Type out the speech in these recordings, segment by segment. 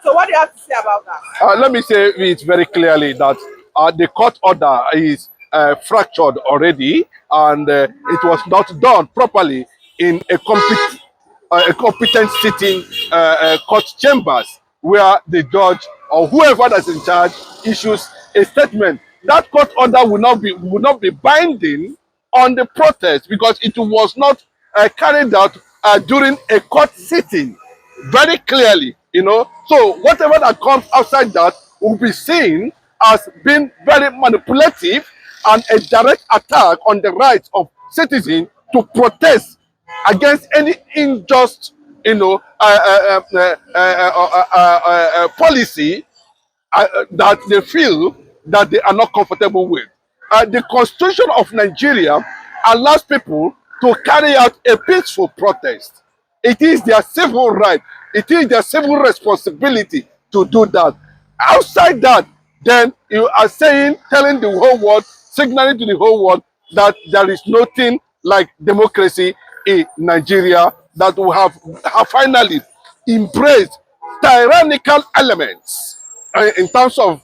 So what do you have to say about that? Let me say it very clearly that the court order is fractured already, and it was not done properly in a competent sitting court chambers where the judge or whoever that's in charge issues a statement. That court order will not be binding on the protest because it was not carried out during a court sitting very clearly, you know. So whatever that comes outside that will be seen as being very manipulative and a direct attack on the rights of citizens to protest against any unjust, you know, policy that they feel that they are not comfortable with. The Constitution of Nigeria allows people to carry out a peaceful protest. It is their civil right. It is their civil responsibility to do that. Outside that, then you are telling the whole world, signaling to the whole world that there is nothing like democracy in Nigeria, that we have finally embraced tyrannical elements in terms of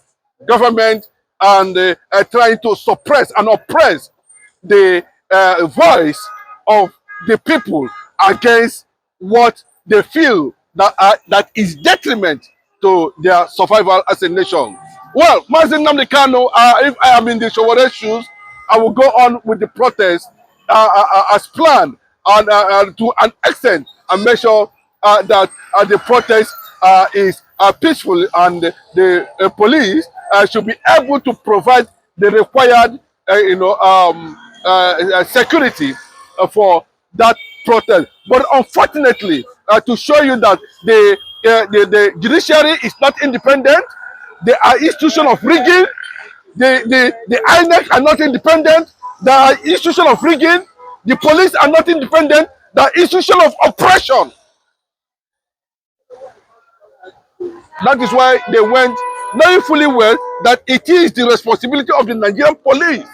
government and trying to suppress and oppress the voice of the people against what they feel that is detriment to their survival as a nation. Well, Mazin Nnamdi Kanu, if I am in the Showore shoes, I will go on with the protest as planned, and to an extent, and make sure that the protest is peaceful, and the police should be able to provide the required, security for that protest. But unfortunately, to show you that the judiciary is not independent, they are institution of rigging. The INEC are not independent. They are institution of rigging. The police are not independent. They are institution of oppression. That is why they went knowing fully well that it is the responsibility of the Nigerian police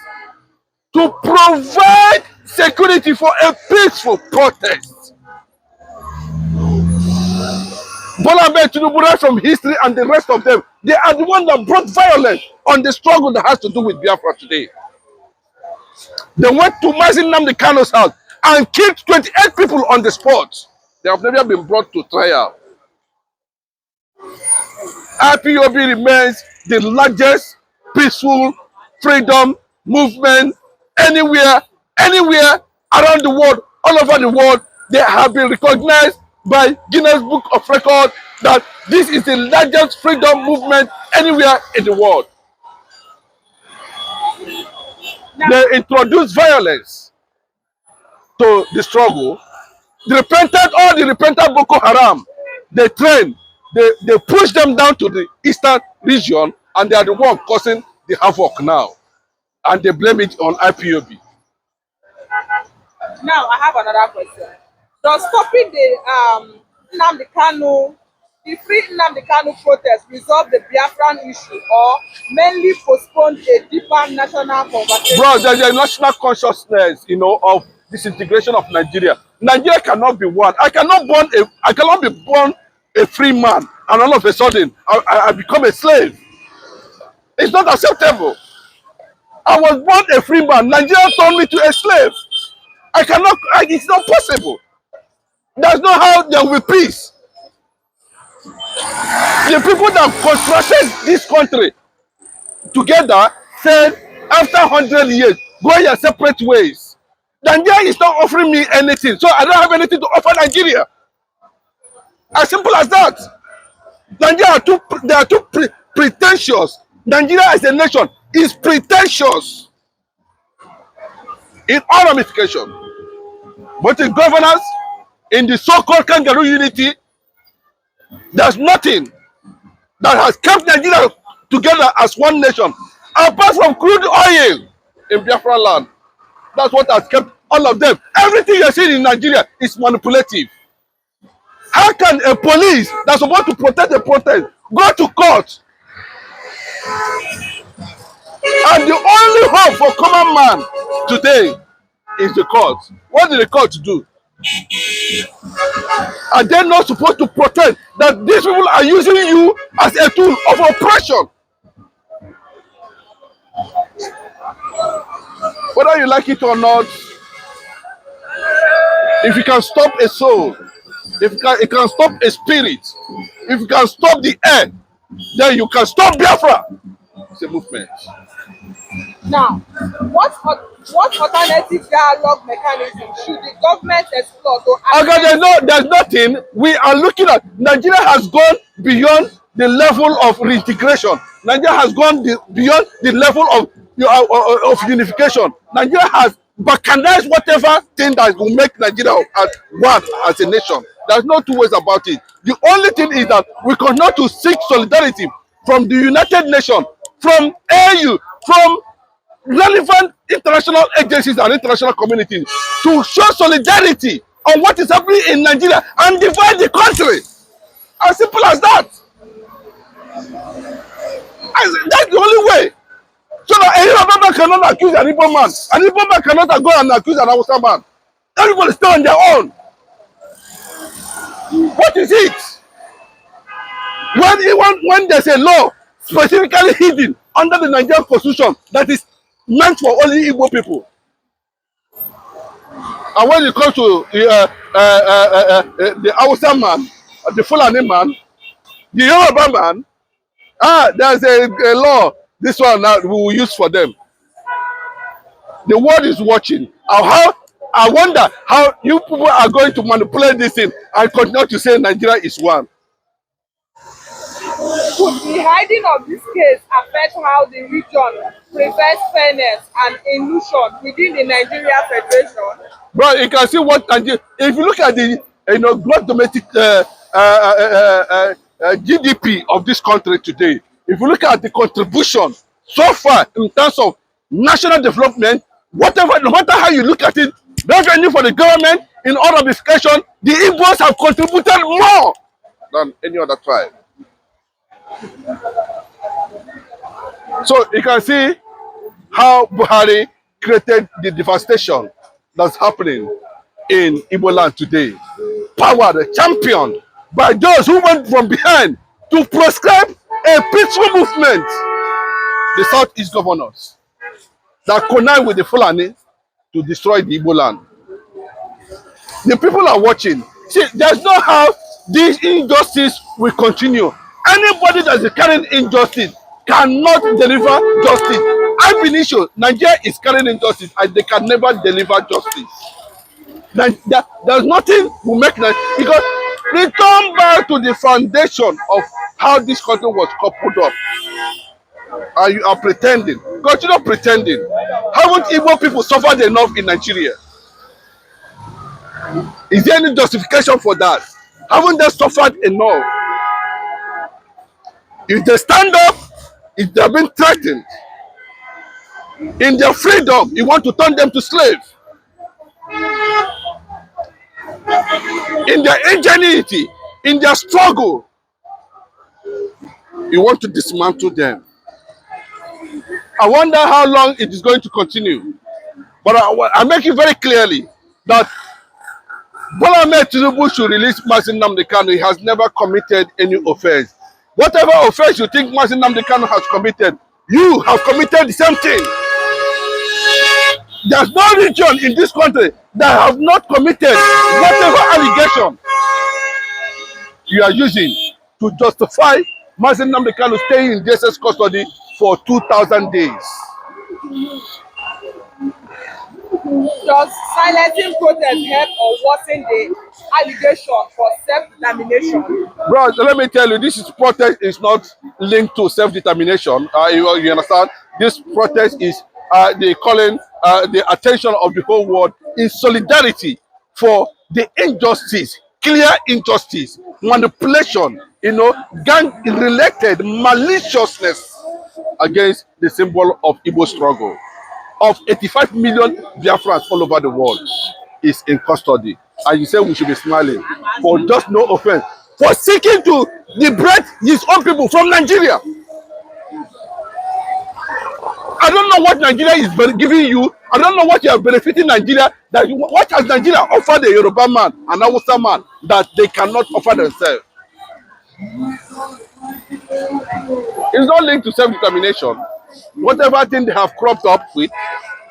to provide security for a peaceful protest. Bola Ahmed Tinubu, right from history and the rest of them, they are the ones that brought violence on the struggle that has to do with Biafra today. They went to Mazin Nnamdi Kanu's house and killed 28 people on the spot. They have never been brought to trial. IPOB remains the largest peaceful freedom movement anywhere around the world, all over the world. They have been recognized by Guinness Book of Records that this is the largest freedom movement anywhere in the world. They introduced violence to the struggle. All the repentant Boko Haram, they train, they push them down to the eastern region, and they are the one causing the havoc now. And they blame it on IPOB. Now I have another question. Does stopping the Nnamdi Kanu, the free Nnamdi Kanu protest resolve the Biafran issue, or mainly postpone a deeper national conversation? Bro, there's a national consciousness, you know, of disintegration of Nigeria. Nigeria cannot be one. I cannot be born a free man and all of a sudden I become a slave. It's not acceptable. I was born a free man. Nigeria turned me to a slave. It's not possible. There's no how there will be peace. The people that constructed this country together said, after 100 years, go your separate ways. Nigeria is not offering me anything, so I don't have anything to offer Nigeria. As simple as that. Nigeria are too pretentious. Nigeria as a nation is pretentious in all ramifications, but in governance, in the so-called kangaroo unity, there's nothing that has kept Nigeria together as one nation, apart from crude oil in Biafran land. That's what has kept all of them. Everything you're seeing in Nigeria is manipulative. How can a police that's supposed to protect the protest go to court? And the only hope for common man today is the court. What did the court do? Are they not supposed to protest that these people are using you as a tool of oppression? Whether you like it or not, if you can stop a soul, if you can stop a spirit, if you can stop the air, then you can stop Biafra. It's a movement. Now, what alternative dialogue mechanism should the government explore to Okay, there's nothing. We are looking at Nigeria has gone beyond the level of reintegration. Nigeria has gone beyond the level of unification. Nigeria has balkanized whatever thing that will make Nigeria at one as a nation. There's no two ways about it. The only thing is that we continue to seek solidarity from the United Nations, from AU, from relevant international agencies and international communities to show solidarity on what is happening in Nigeria and divide the country. As simple as that. That's the only way. So that a Yoruba man cannot accuse an Igbo man. An Igbo man cannot go and accuse an Hausa man. Everybody stay on their own. What is it? When there's a law specifically hidden under the Nigerian constitution that is meant for only Igbo people, and when it comes to the Hausa man, the Fulani man, the Yoruba man, there's a law. This one now we will use for them. The world is watching. How I wonder how you people are going to manipulate this thing and continue to say Nigeria is one. Could the hiding of this case affect how the region prevents fairness and illusion within the Nigeria Federation? Bro, you can see what Nigeria. If you look at the gross domestic GDP of this country today, if you look at the contribution so far in terms of national development, whatever, no matter how you look at it, revenue for the government in all ramifications, the Igbos have contributed more than any other tribe. So you can see how Buhari created the devastation that's happening in Igbo land today. Powered, championed by those who went from behind to prescribe a peaceful movement. The Southeast governors that connive with the Fulani to destroy the Igbo land. The people are watching. See, there's no how this injustice will continue. Anybody that is carrying injustice cannot deliver justice. I've been issued. Nigeria is carrying injustice and they can never deliver justice. There's nothing will make that, because return back to the foundation of how this country was coupled up. And you are pretending. Continue pretending. Haven't Igbo people suffered enough in Nigeria? Is there any justification for that? Haven't they suffered enough? If they stand up, if they have been threatened, in their freedom, you want to turn them to slaves. In their ingenuity, in their struggle, you want to dismantle them. I wonder how long it is going to continue. But I make it very clearly that Bola Ahmed Tinubu should release Mazi Nnamdi Kanu. He has never committed any offense. Whatever offense you think Mazi Nnamdi Kanu has committed, you have committed the same thing. There's no region in this country that have not committed whatever allegation you are using to justify Mazi Nnamdi Kanu staying in DSS custody for 2,000 days. Does silencing protest help or worsen the allegation for self-determination? Bro, let me tell you, this protest is not linked to self-determination. You understand? This protest is they calling the attention of the whole world in solidarity for the injustice, clear injustice, manipulation, gang-related maliciousness against the symbol of Igbo struggle. Of 85 million Biafrans all over the world is in custody. And you say we should be smiling for just no offense, for seeking to liberate his own people from Nigeria. I don't know what Nigeria is giving you I don't know what you are benefiting Nigeria. What has Nigeria offered a Yoruba man, an Hausa man, that they cannot offer themselves? It's not linked to self-determination. Whatever thing they have cropped up with,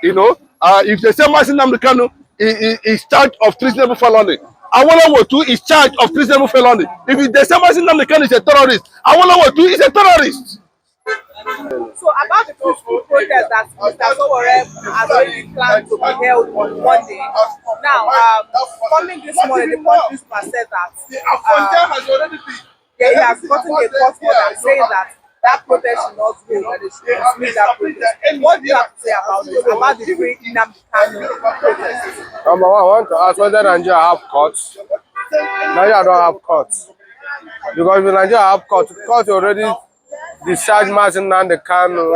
if they say Masin Namdekanu is charged of treasonable felony, Awolowo too is charged of treasonable felony. If they say Masin Namdekanu is a terrorist, Awolowo too is a terrorist. So about the peaceful protest that Mr. Sowore has already planned to be held on Monday. Now, coming this morning, the Punch newspaper said that he has gotten a court order saying that that protest should not be that they should dismiss that protest. What do you have to say about this, about the free Nnamdi Kanu protest? Number one, I want to ask whether Nigeria have courts. Nigeria don't have courts. Because if Nigeria have courts, court already discharged Mazi Nnamdi Kanu,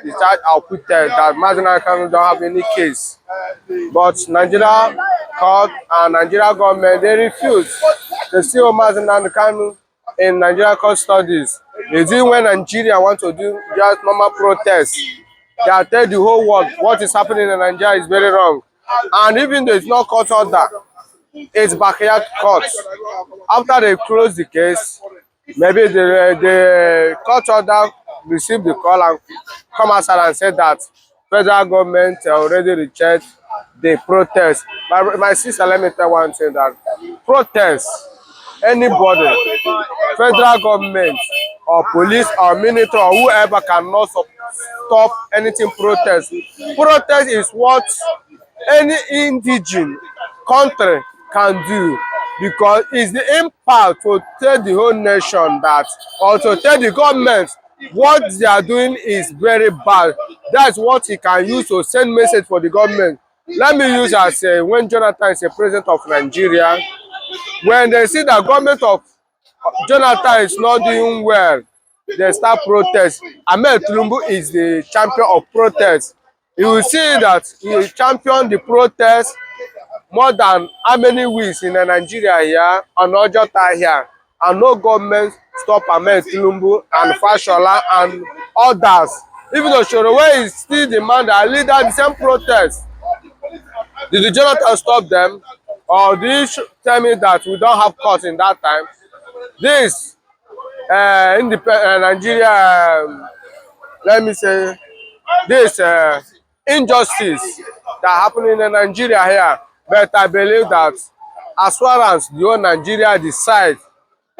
discharged acquitted that Mazi Nnamdi Kanu don't have any case. But Nigeria court and Nigeria government, they refuse. They still Mazi Nnamdi Kanu in Nigeria court studies. Is it when Nigeria want to do just normal protests? They tell the whole world what is happening in Nigeria is very wrong. And even though it's not court order, it's backyard court. After they close the case, maybe the court order received the call and come outside and said that federal government already rejected the protest. My sister, let me tell one thing, that protest, anybody, federal government or police or military or whoever cannot stop anything protest. Protest is what any indigenous country can do, because it's the impact to tell the whole nation that, or to tell the government what they are doing is very bad. That's what he can use to send message for the government. Let me use as when Jonathan is a president of Nigeria, when they see the government of Jonathan is not doing well, they start protest. Ahmed Tinubu is the champion of protest. You will see that he championed the protest more than how many weeks in Nigeria here, on Ojota here, and no government stop Ahmed Tinubu and Fashola and others. Even though Shorowe is still the man that lead the same protest. Did the Jonathan stop them? Or did you tell me that we don't have court in that time? This Nigeria, let me say, this injustice that happening in Nigeria here, but I believe that as far as the whole Nigeria decide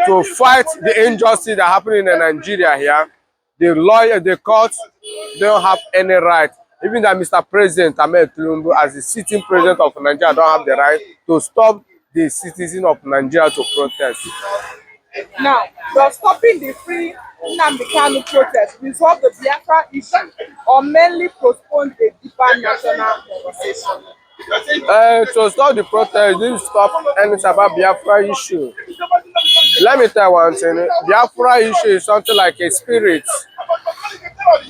to fight the injustice that happening in Nigeria here, the lawyer, the court don't have any right. Even that Mr. President Ahmed Tinubu, as the sitting president of Nigeria, don't have the right to stop the citizens of Nigeria to protest. Now, does stopping the free Nnamdi Kanu protest resolve the Biafra issue or mainly postpone a deeper national conversation? To stop the protest, didn't stop anything about Biafra issue. Let me tell you one thing. Biafra issue is something like a spirit.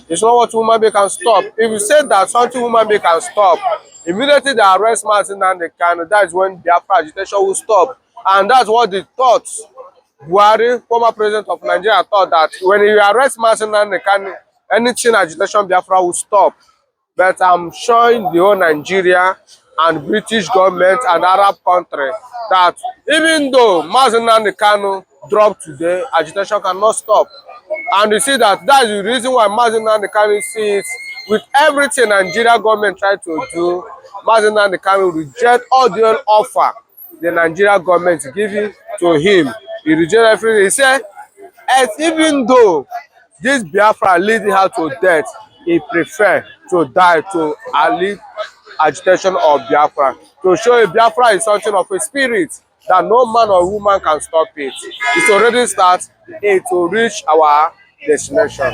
It's not what human being can stop. If you say that something human being can stop, immediately they arrest Mazi Nnamdi Kanu, that is when Biafra agitation will stop. And that's what they thought. Buhari, former president of Nigeria, thought that when you arrest Mazi Nnamdi Kanu, anything agitation Biafra will stop. But I'm showing the whole Nigeria and British government and Arab country that even though Mazi Nnamdi Kanu dropped today, agitation cannot stop. And you see that is the reason why Mazi Nnamdi Kanu sees with everything Nigeria government try to do, Mazi Nnamdi Kanu reject all the offer the Nigeria government giving to him. He reject everything. He said, even though this Biafra lead her to death, he prefer to die to lead agitation of Biafra. To show Biafra is something of a spirit that no man or woman can stop it. It's already started to reach our destination.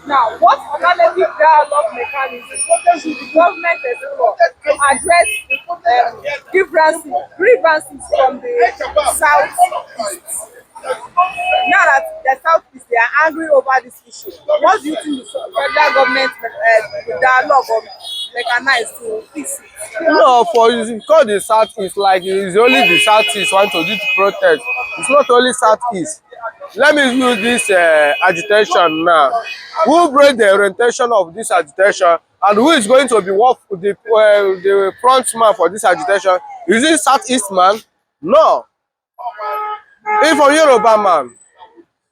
Now, what alternative dialogue mechanism should the government explore to address grievances from the South-East? Now that the South-East, they are angry over this issue, what do you think the federal government dialogue or mechanized to fix it? No, because the South-East, like it's only the South-East want to do the protest. It's not only South-East. Let me use this agitation now. Who break the orientation of this agitation And who is going to be the front man for this agitation? Is it Southeast man? No. If a Yoruba man,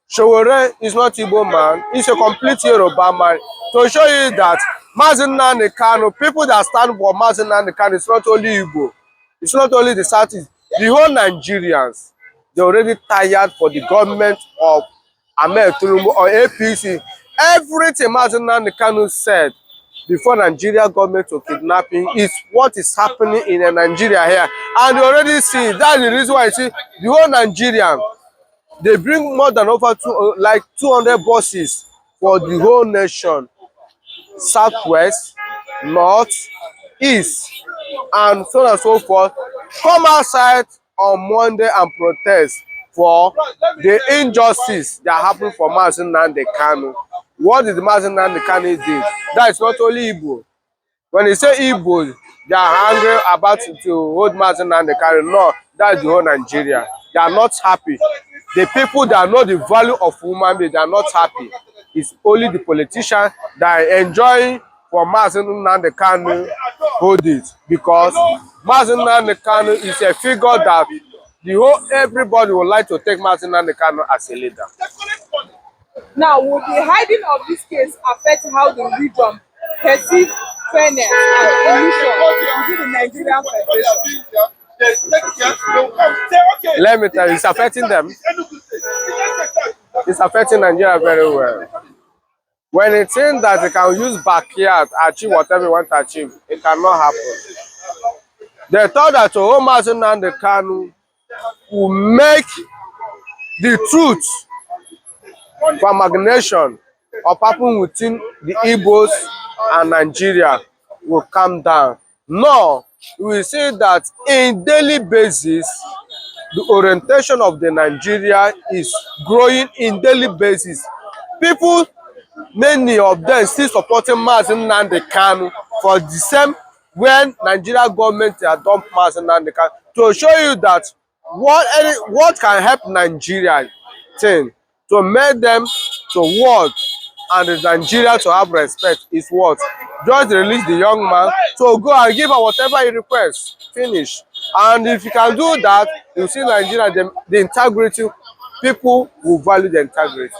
Showore is not Igbo man, he's a complete Yoruba man. To show you that Mazi Nnamdi Kanu, people that stand for Mazi Nnamdi Kanu, it's not only Igbo, it's not only the Southeast, the whole Nigerians, they're already tired for the government of Ahmed Tinubu or APC. Everything Mazi Nnamdi Kanu said before Nigeria government to kidnapping is what is happening in Nigeria here. And you already see, that's the reason why you see the whole Nigerian, they bring more than over 200 buses for the whole nation, southwest, north, east, and so on and so forth. Come outside on Monday and protest for the injustice that happened for Mazi Nnamdi Kanu. What did Mazi Nnamdi Kanu do? That is not only Igbo. When they say Igbo, they are angry about to hold Mazi Nnamdi Kanu. No, that's the whole Nigeria. They are not happy. The people that know the value of human being, they are not happy. It's only the politicians that are enjoying for Mazi Nnamdi Kanu hold it, because Mazi Nnamdi Kanu is a figure that everybody would like to take Mazi Nnamdi Kanu as a leader. Now, will the hiding of this case affect how the region perceive fairness and illusion within the Nigerian Federation? Let me tell you, it's affecting them. It's affecting Nigeria very well. When it seems that they can use backyard to achieve whatever they want to achieve, it cannot happen. They thought that Mazi Nnamdi Kanu will make the truth for amalgamation of happening within the Igbos and Nigeria will calm down. No, we see that in daily basis, the orientation of the Nigeria is growing in daily basis. People, many of them still supporting Mazi Nnamdi Kanu for the same when Nigeria government had dumped Mazi Nnamdi Kanu, to show you that what can help Nigeria thing to make them to work and the Nigeria to have respect is what? Just release the young man to go and give her whatever he requests. Finish. And if you can do that, you see Nigeria, the integrity, people will value the integrity.